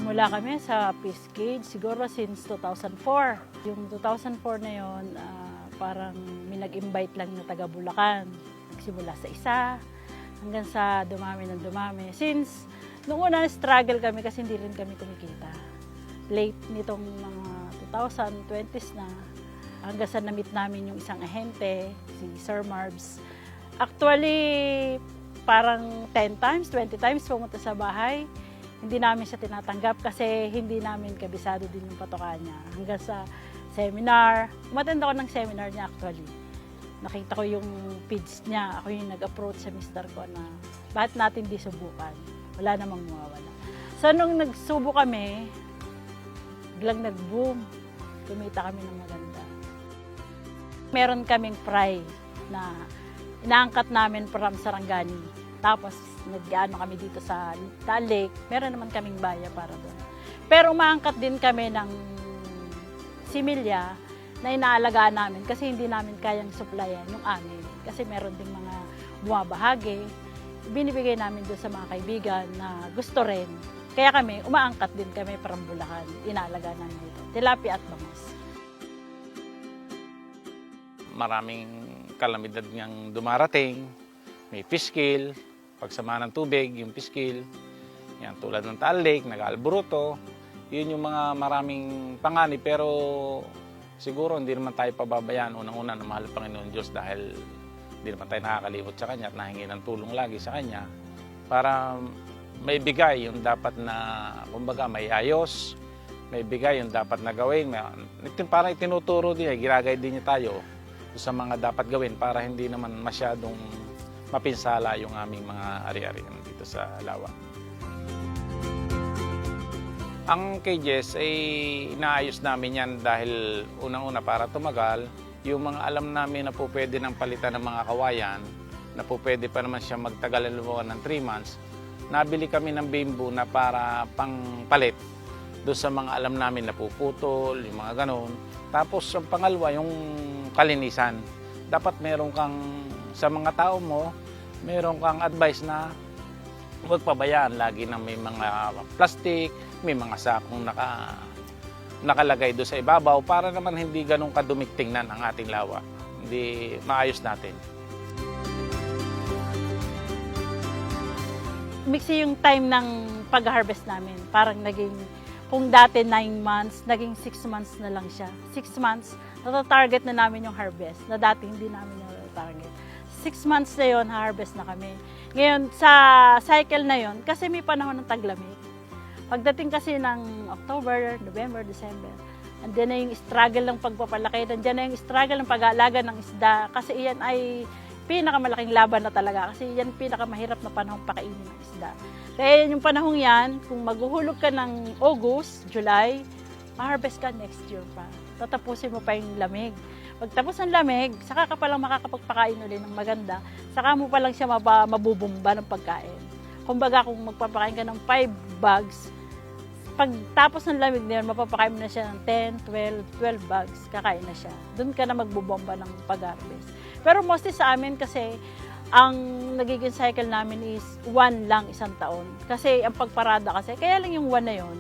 Nagsimula kami sa Peace Cage siguro since 2004. Yung 2004 na yon, parang may nag-invite lang na taga Bulacan. Nagsimula sa isa hanggang sa dumami ng dumami. Since noong una struggle kami kasi hindi rin kami kumikita. Late nitong mga 2020s na hanggang sa na-meet namin yung isang ahente, si Sir Marbs. Actually, parang 10 times, 20 times pumunta sa bahay. Hindi namin siya tinatanggap kasi hindi namin kabisado din yung patokan niya. Hanggang sa seminar, umattend ako ng seminar niya actually. Nakita ko yung page niya, ako yung nag-approach sa mister ko na bakit natin di subukan? Wala namang mawawala. So nung nagsubo kami, biglang nag-boom. Kumita kami ng maganda. Meron kaming fry na inaangkat namin from Sarangani. Tapos nag-ano kami dito sa Lake, meron naman kaming baya para doon. Pero umaangkat din kami ng similya na inaalagaan namin kasi hindi namin kayang supplyan yung amin. Kasi meron ding mga bumabahagi, binibigay namin doon sa mga kaibigan na gusto rin. Kaya kami, umaangkat din kami from Bulacan, inaalagaan namin dito. Tilapia at bangus. Maraming kalamidad ngang dumarating, may fish kill, pagsama ng tubig, yung fish kill, yan, tulad ng Taal Lake, nag-Alboruto, yun yung mga maraming panganib, pero siguro hindi naman tayo pababayaan unang-una na mahal ang Panginoon Diyos dahil hindi naman tayo nakakalimot sa Kanya at nahingi ng tulong lagi sa Kanya para may bigay yung dapat na, kumbaga, may ayos, may bigay yung dapat na gawin. Parang itinuturo din, ginagay din niya tayo sa mga dapat gawin para hindi naman masyadong mapinsala yung aming mga ari-arian dito sa Lawa. Ang cages ay inaayos namin yan dahil unang-una para tumagal, yung mga alam namin na po pwede nang palitan ng mga kawayan, na po pwede pa naman siya magtagal ng 3 months, nabili kami ng bamboo na para pangpalit doon sa mga alam namin na puputol, yung mga ganon. Tapos ang pangalawa, yung kalinisan. Dapat meron kang, sa mga tao mo, meron kang advice na huwag pabayaan lagi na may mga plastic, may mga sakong nakalagay doon sa ibabaw para naman hindi ganun kadumik tingnan ang ating lawa. Hindi maayos natin. Mixi yung time ng pag-harvest namin. Parang naging, kung dati 9 months, naging 6 months na lang siya. 6 months, natatarget na namin yung harvest, na dati hindi namin natatarget. 6 months na yun, harvest na kami. Ngayon, sa cycle na yun, kasi may panahon ng taglamig. Pagdating kasi ng October, November, December, andyan na yung struggle ng pagpapalaki, andyan na yung struggle ng pag-aalaga ng isda, kasi iyan ay pinakamalaking laban na talaga, kasi yan pinakamahirap na panahong pakainin ng isda. Kaya yung panahong yan, kung maghuhulog ka ng August, July, ma-harvest ka next year pa. Tatapusin mo pa yung lamig. Pagtapos ng lamig, saka ka palang makakapagpakain ulit ng maganda, saka mo palang siya mabubumba ng pagkain. Kumbaga kung magpapakain ka ng 5 bags, pagtapos ng lamig na yun, mapapakain mo na siya ng 10, 12 bags, kakain na siya. Doon ka na magbubomba ng pag-harvest. Pero mostly sa amin kasi, ang nagiging cycle namin is 1 lang isang taon. Kasi ang pagparada kasi, kaya lang yung 1 na yun,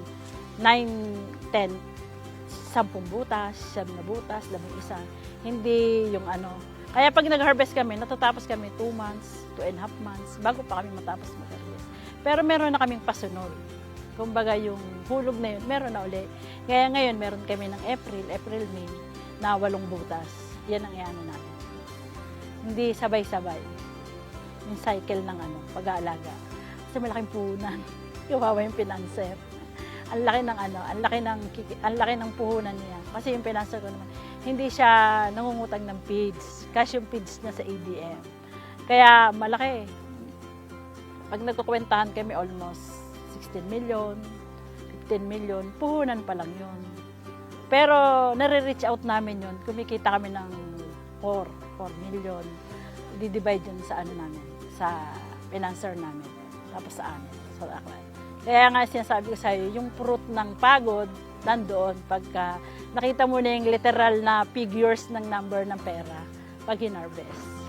9, 10, 10 butas, 7 na butas, 11. Hindi yung ano. Kaya pag nag-harvest kami, natatapos kami 2 months, 2.5 months, bago pa kami matapos mag-harvest. Pero meron na kaming pasunod. Kumbaga yung hulog na yun, meron na uli. Kaya ngayon, meron kami ng April, May, na 8 butas. Yan ang iano namin. Hindi sabay-sabay yung cycle ng pag-aalaga. Kasi malaking puhunan. Kawawa yung pinanser. Ang laki ng puhunan niya. Kasi yung pinanser ko naman, hindi siya nangungutang ng feeds. Kasi yung feeds niya sa ADM. Kaya malaki. Pag nagkukwentahan kami almost 16 million, 15 million, puhunan pa lang yun. Pero nare-reach out namin yun. Kumikita kami ng 4 million. I-divide yun sa namin, sa financer namin. Tapos sa amin. So, kaya nga sinasabi ko sa'yo, yung fruit ng pagod, nandoon pagka nakita mo na yung literal na figures ng number ng pera pag hinarvest.